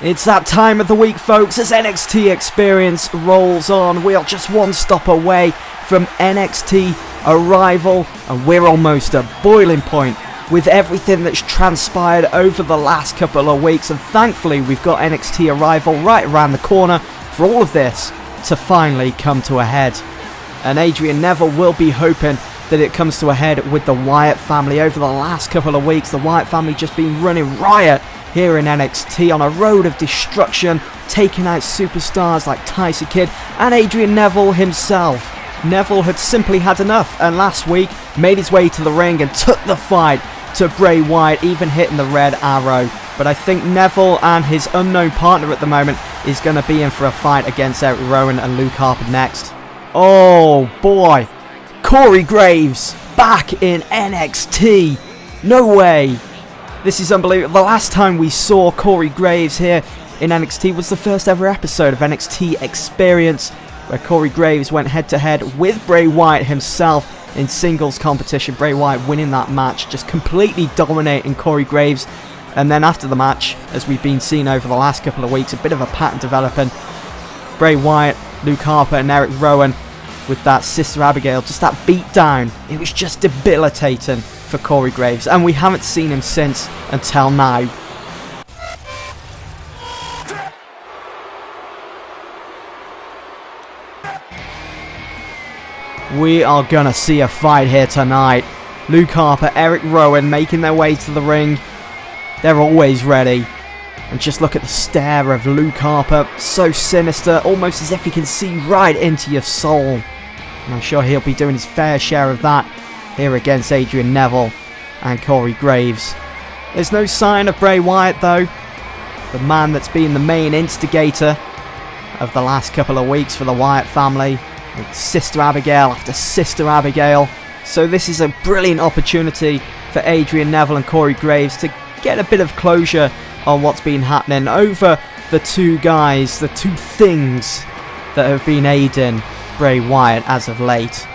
It's that time of the week, folks, as NXT Experience rolls on. We are just one stop away from NXT ArRIVAL, and we're almost at boiling point with everything that's transpired over the last couple of weeks. And thankfully, we've got NXT ArRIVAL right around the corner for all of this to finally come to a head. And Adrian Neville will be hoping that it comes to a head with the Wyatt family. Over the last couple of weeks, the Wyatt family just been running riot here in NXT on a road of destruction, taking out superstars like Tyson Kidd and Adrian Neville himself. Neville had simply had enough, and last week made his way to the ring and took the fight to Bray Wyatt, even hitting the red arrow. But I think Neville and his unknown partner at the moment is going to be in for a fight against Eric Rowan and Luke Harper next. Oh boy, Corey Graves back in NXT. No way. This is unbelievable. The last time we saw Corey Graves here in NXT was the first ever episode of NXT Experience, where Corey Graves went head to head with Bray Wyatt himself in singles competition. Bray Wyatt winning that match, just completely dominating Corey Graves. And then after the match, as we've been seeing over the last couple of weeks, a bit of a pattern developing. Bray Wyatt, Luke Harper and Eric Rowan with that Sister Abigail, just that beat down. It was just debilitating for Corey Graves, and we haven't seen him since until now. We are gonna see a fight here tonight. Luke Harper, Eric Rowan making their way to the ring. They're always ready. And just look at the stare of Luke Harper, so sinister, almost as if he can see right into your soul. And I'm sure he'll be doing his fair share of that here against Adrian Neville and Corey Graves. There's no sign of Bray Wyatt though, the man that's been the main instigator of the last couple of weeks for the Wyatt family, with Sister Abigail after Sister Abigail. So this is a brilliant opportunity for Adrian Neville and Corey Graves to get a bit of closure on what's been happening over the two guys, the two things that have been aiding Bray Wyatt as of late.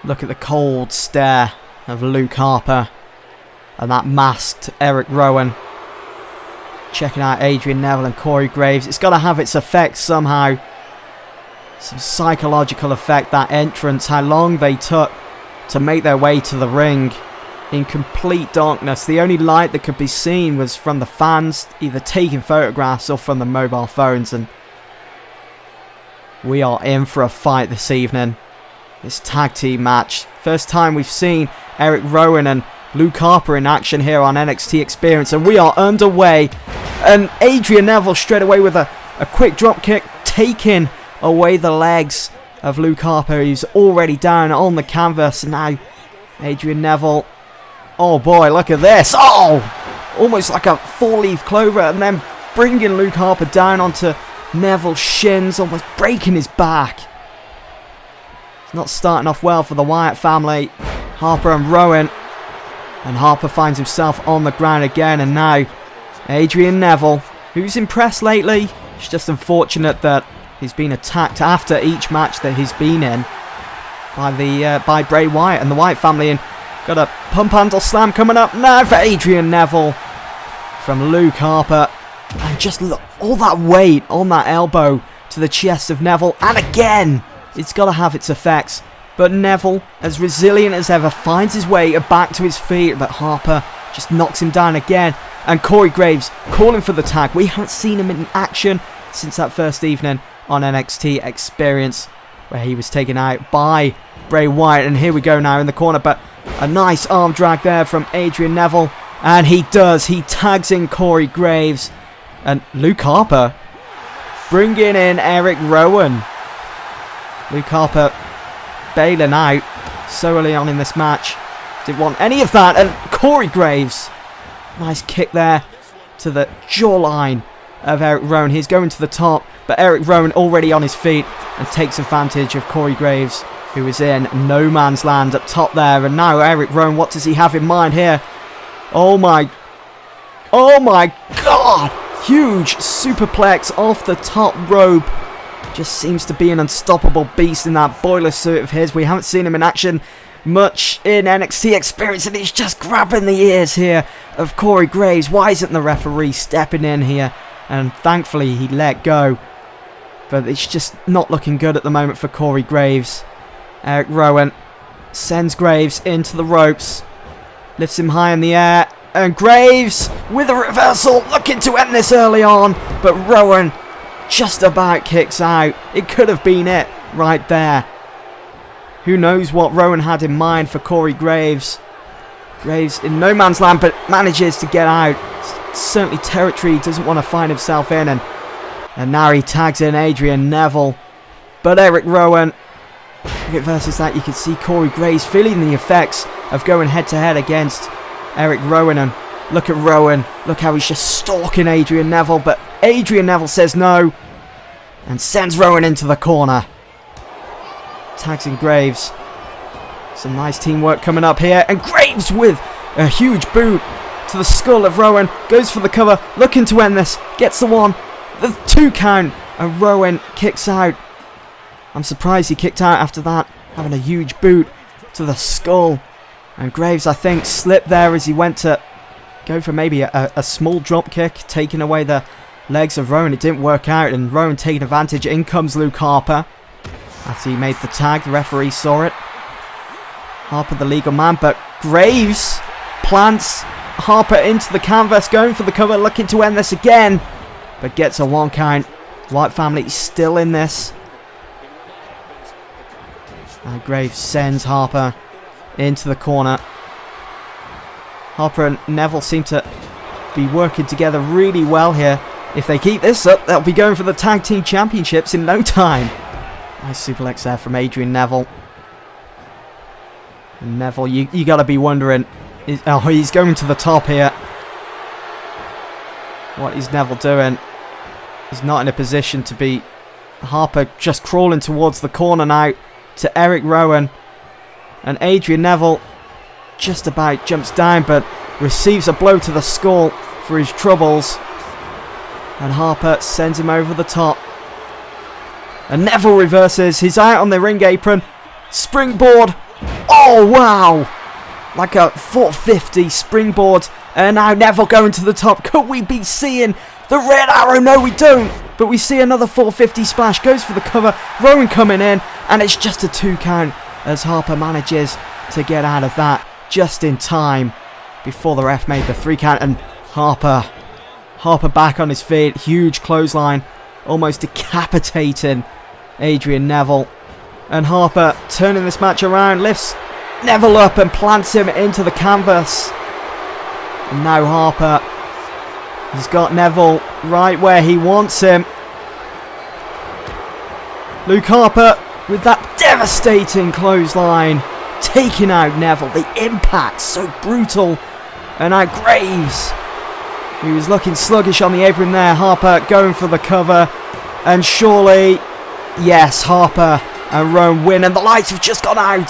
Look at the cold stare of Luke Harper and that masked Eric Rowan. Checking out Adrian Neville and Corey Graves. It's got to have its effect somehow. Some psychological effect, that entrance, how long they took to make their way to the ring in complete darkness. The only light that could be seen was from the fans, either taking photographs or from the mobile phones. And we are in for a fight this evening. This tag team match. First time we've seen Eric Rowan and Luke Harper in action here on NXT Experience, and we are underway. And Adrian Neville straight away with a quick drop kick, taking away the legs of Luke Harper, who's already down on the canvas. And now Adrian Neville, oh boy, look at this. Oh, almost like a four-leaf clover, and then bringing Luke Harper down onto Neville's shins, almost breaking his back. It's not starting off well for the Wyatt family, Harper and Rowan. And Harper finds himself on the ground again, and now Adrian Neville, who's impressed lately. It's just unfortunate that he's been attacked after each match that he's been in by Bray Wyatt and the Wyatt family. And got a pump handle slam coming up now for Adrian Neville from Luke Harper. And just look, all that weight on that elbow to the chest of Neville. And again, it's got to have its effects. But Neville, as resilient as ever, finds his way back to his feet. But Harper just knocks him down again. And Corey Graves calling for the tag. We haven't seen him in action since that first evening on NXT Experience, where he was taken out by Bray Wyatt. And here we go now in the corner. But a nice arm drag there from Adrian Neville. And he does. He tags in Corey Graves. And Luke Harper bringing in Eric Rowan. Luke Harper bailing out so early on in this match. Didn't want any of that. And Corey Graves, nice kick there to the jawline of Eric Rowan. He's going to the top, but Eric Rowan already on his feet and takes advantage of Corey Graves, who is in no man's land up top there. And now Eric Rowan, what does he have in mind here? Oh my god, huge superplex off the top rope. Just seems to be an unstoppable beast in that boiler suit of his. We haven't seen him in action much in NXT experience, and he's just grabbing the ears here of Corey Graves. Why isn't the referee stepping in here? And thankfully he let go. But it's just not looking good at the moment for Corey Graves. Eric Rowan sends Graves into the ropes. Lifts him high in the air. And Graves with a reversal, looking to end this early on. But Rowan just about kicks out. It could have been it right there. Who knows what Rowan had in mind for Corey Graves. Graves in no man's land, but manages to get out. Certainly territory he doesn't want to find himself in. And now he tags in Adrian Neville. But Eric Rowan reverses that. You can see Corey Graves feeling the effects of going head to head against Eric Rowan. And look at Rowan. Look how he's just stalking Adrian Neville. But Adrian Neville says no. And sends Rowan into the corner. Tags in Graves. Some nice teamwork coming up here. And Graves with a huge boot to the skull of Rowan. Goes for the cover. Looking to end this. Gets the one. The 2 count. And Rowan kicks out. I'm surprised he kicked out after that. Having a huge boot to the skull. And Graves, I think, slipped there as he went to go for maybe a small drop kick. Taking away the legs of Rowan. It didn't work out. And Rowan taking advantage. In comes Luke Harper. After he made the tag, the referee saw it. Harper the legal man, but Graves plants Harper into the canvas, going for the cover, looking to end this again, but gets a 1 count. Wyatt Family still in this. And Graves sends Harper into the corner. Harper and Neville seem to be working together really well here. If they keep this up, they'll be going for the tag team championships in no time. Nice suplex there from Adrian Neville. And Neville, you got to be wondering, he's going to the top here. What is Neville doing? He's not in a position to beat Harper. Just crawling towards the corner now to Eric Rowan. And Adrian Neville just about jumps down, but receives a blow to the skull for his troubles. And Harper sends him over the top. And Neville reverses. He's out on the ring apron. Springboard. Oh, wow. Like a 450 springboard. And now Neville going to the top. Could we be seeing the red arrow? No, we don't. But we see another 450 splash. Goes for the cover. Rowan coming in. And it's just a 2 count as Harper manages to get out of that just in time before the ref made the 3 count. And Harper back on his feet. Huge clothesline. Almost decapitating Adrian Neville. And Harper turning this match around, lifts Neville up and plants him into the canvas. And now Harper has got Neville right where he wants him. Luke Harper with that devastating clothesline, taking out Neville. The impact so brutal. And now Graves, he was looking sluggish on the apron there. Harper going for the cover. And surely, yes, Harper and Rowan win. And the lights have just gone out.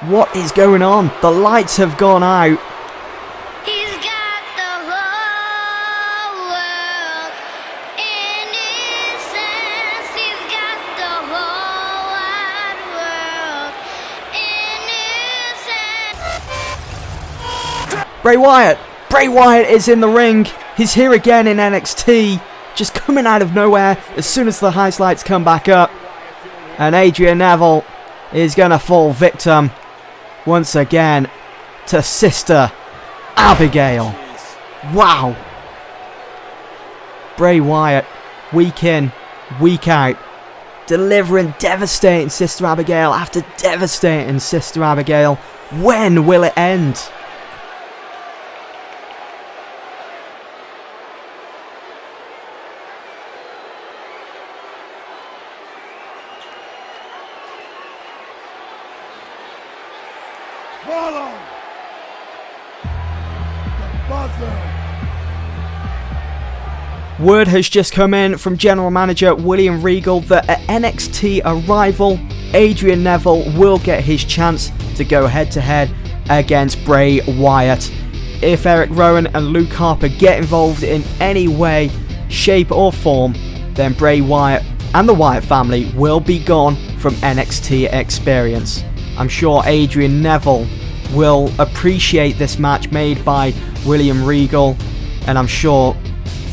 What is going on? The lights have gone out. He's got the whole world in his hands. He's got the whole wide world in his hands. Bray Wyatt is in the ring. He's here again in NXT. Just coming out of nowhere as soon as the highlights come back up. And Adrian Neville is going to fall victim once again to Sister Abigail. Wow. Bray Wyatt, week in, week out, delivering devastating Sister Abigail after devastating Sister Abigail. When will it end? Follow the buzzer. Word has just come in from General Manager William Regal that at NXT ArRIVAL, Adrian Neville will get his chance to go head to head against Bray Wyatt. If Eric Rowan and Luke Harper get involved in any way, shape or form, then Bray Wyatt and the Wyatt family will be gone from NXT Experience. I'm sure Adrian Neville will appreciate this match made by William Regal, and I'm sure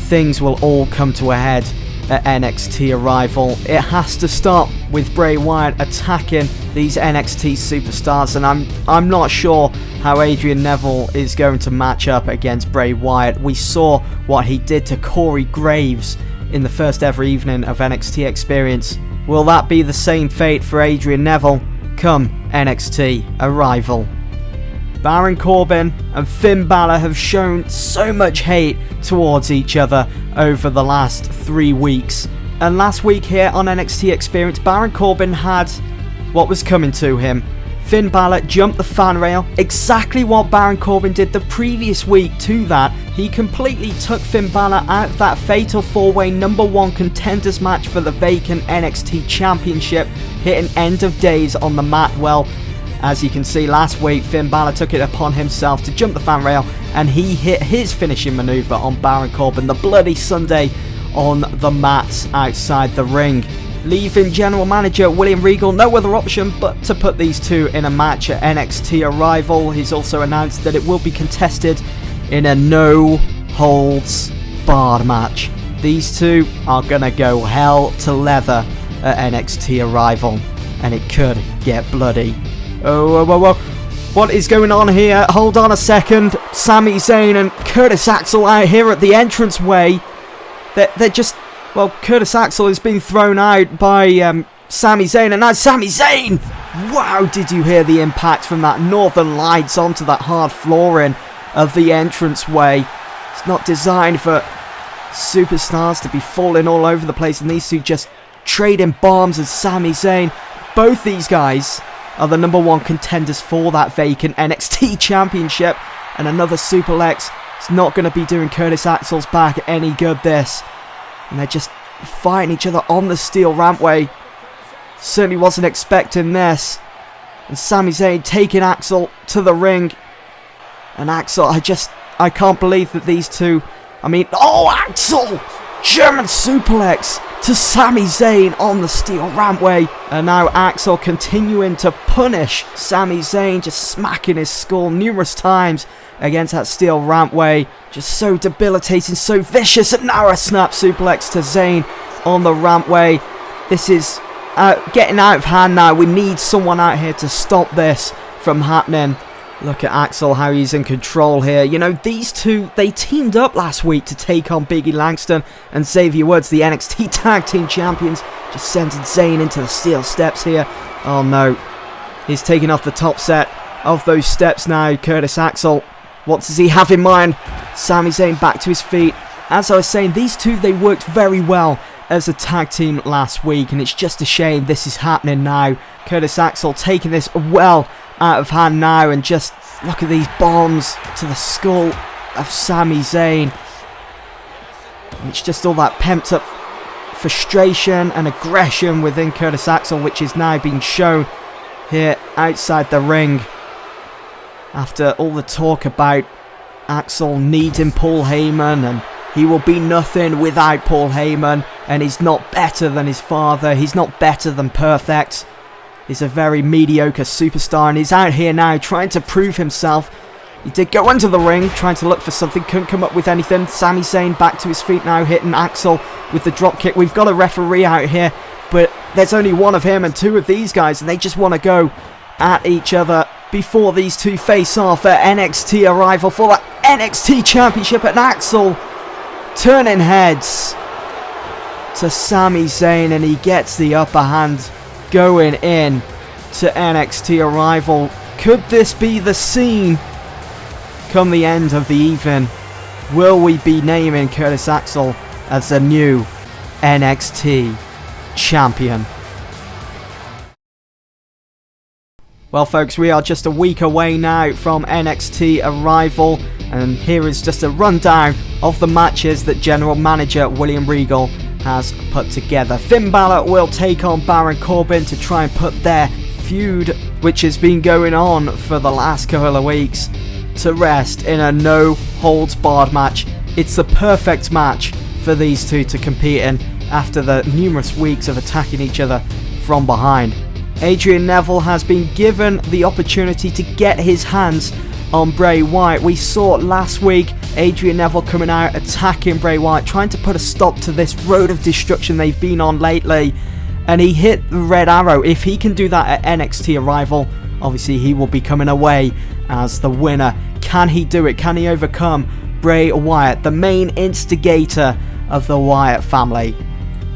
things will all come to a head at NXT ArRIVAL. It has to stop with Bray Wyatt attacking these NXT superstars, and I'm not sure how Adrian Neville is going to match up against Bray Wyatt. We saw what he did to Corey Graves in the first ever evening of NXT Experience. Will that be the same fate for Adrian Neville come NXT ArRIVAL? Baron Corbin and Finn Balor have shown so much hate towards each other over the last 3 weeks. And last week here on NXT Experience, Baron Corbin had what was coming to him. Finn Balor jumped the fan rail, exactly what Baron Corbin did the previous week to that. He completely took Finn Balor out of that fatal 4-way #1 contenders match for the vacant NXT Championship, hitting end of days on the mat. Well, as you can see, last week Finn Balor took it upon himself to jump the fan rail, and he hit his finishing maneuver on Baron Corbin, the Bloody Sunday, on the mats outside the ring, leaving General Manager William Regal no other option but to put these two in a match at NXT ArRIVAL. He's also announced that it will be contested in a no-holds-barred match. These two are gonna go hell to leather at NXT ArRIVAL, and it could get bloody. Oh, whoa, whoa. What is going on here? Hold on a second. Sami Zayn and Curtis Axel out here at the entranceway. They're just... Well, Curtis Axel has been thrown out by Sami Zayn, and now Sami Zayn! Wow, did you hear the impact from that Northern Lights onto that hard flooring of the entranceway? It's not designed for superstars to be falling all over the place, and these two just trading bombs as Sami Zayn. Both these guys are the #1 contenders for that vacant NXT Championship, and another Superlex is not going to be doing Curtis Axel's back any good, this. And they're just fighting each other on the steel rampway. Certainly wasn't expecting this. And Sami Zayn taking Axel to the ring. And Axel, I can't believe that these two, Axel! German suplex to Sami Zayn on the steel rampway. And now Axel continuing to punish Sami Zayn, just smacking his skull numerous times against that steel rampway. Just so debilitating, so vicious. And now a snap suplex to Zayn on the rampway. This is getting out of hand now. We need someone out here to stop this from happening. Look at Axel, how he's in control here. You know, these two, they teamed up last week to take on Biggie Langston and Xavier Woods, the NXT Tag Team Champions. Just sending Zayn into the steel steps here. Oh no. He's taking off the top set of those steps now, Curtis Axel. What does he have in mind? Sami Zayn back to his feet. As I was saying, these two, they worked very well as a tag team last week, and it's just a shame this is happening now. Curtis Axel taking this well out of hand now, and just look at these bombs to the skull of Sami Zayn. And it's just all that pent up frustration and aggression within Curtis Axel, which is now being shown here outside the ring. After all the talk about Axel needing Paul Heyman, and he will be nothing without Paul Heyman, and he's not better than his father, he's not better than Perfect. He's a very mediocre superstar, and he's out here now trying to prove himself. He did go under the ring, trying to look for something, couldn't come up with anything. Sami Zayn back to his feet now, hitting Axel with the drop kick. We've got a referee out here, but there's only one of him and two of these guys, and they just want to go at each other before these two face off at NXT ArRIVAL for that NXT Championship. And Axel turning heads to Sami Zayn, and he gets the upper hand going in to NXT ArRIVAL. Could this be the scene come the end of the evening? Will we be naming Curtis Axel as the new NXT champion? Well folks, we are just a week away now from NXT ArRIVAL, and here is just a rundown of the matches that General Manager William Regal has put together. Finn Balor will take on Baron Corbin to try and put their feud, which has been going on for the last couple of weeks, to rest in a no holds barred match. It's the perfect match for these two to compete in after the numerous weeks of attacking each other from behind. Adrian Neville has been given the opportunity to get his hands on Bray Wyatt. We saw last week Adrian Neville coming out attacking Bray Wyatt, trying to put a stop to this road of destruction they've been on lately, and he hit the red arrow. If he can do that at NXT ArRIVAL, obviously he will be coming away as the winner. Can he do it? Can he overcome Bray Wyatt, the main instigator of the Wyatt family?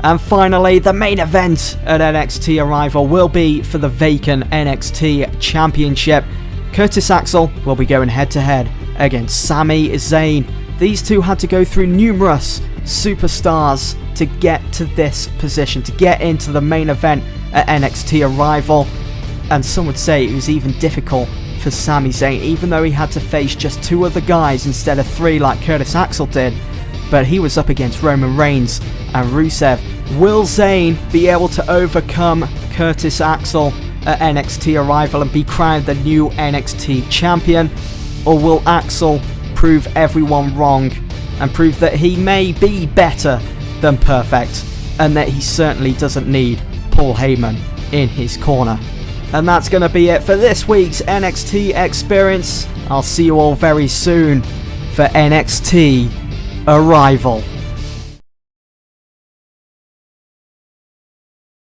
And finally, the main event at NXT ArRIVAL will be for the vacant NXT Championship. Curtis Axel will be going head to head against Sami Zayn. These two had to go through numerous superstars to get to this position, to get into the main event at NXT ArRIVAL. And some would say it was even difficult for Sami Zayn, even though he had to face just 2 other guys instead of 3 like Curtis Axel did. But he was up against Roman Reigns and Rusev. Will Zayn be able to overcome Curtis Axel at NXT ArRIVAL and be crowned the new NXT champion? Or will Axel prove everyone wrong and prove that he may be better than perfect and that he certainly doesn't need Paul Heyman in his corner? And that's going to be it for this week's NXT experience. I'll see you all very soon for NXT ArRIVAL.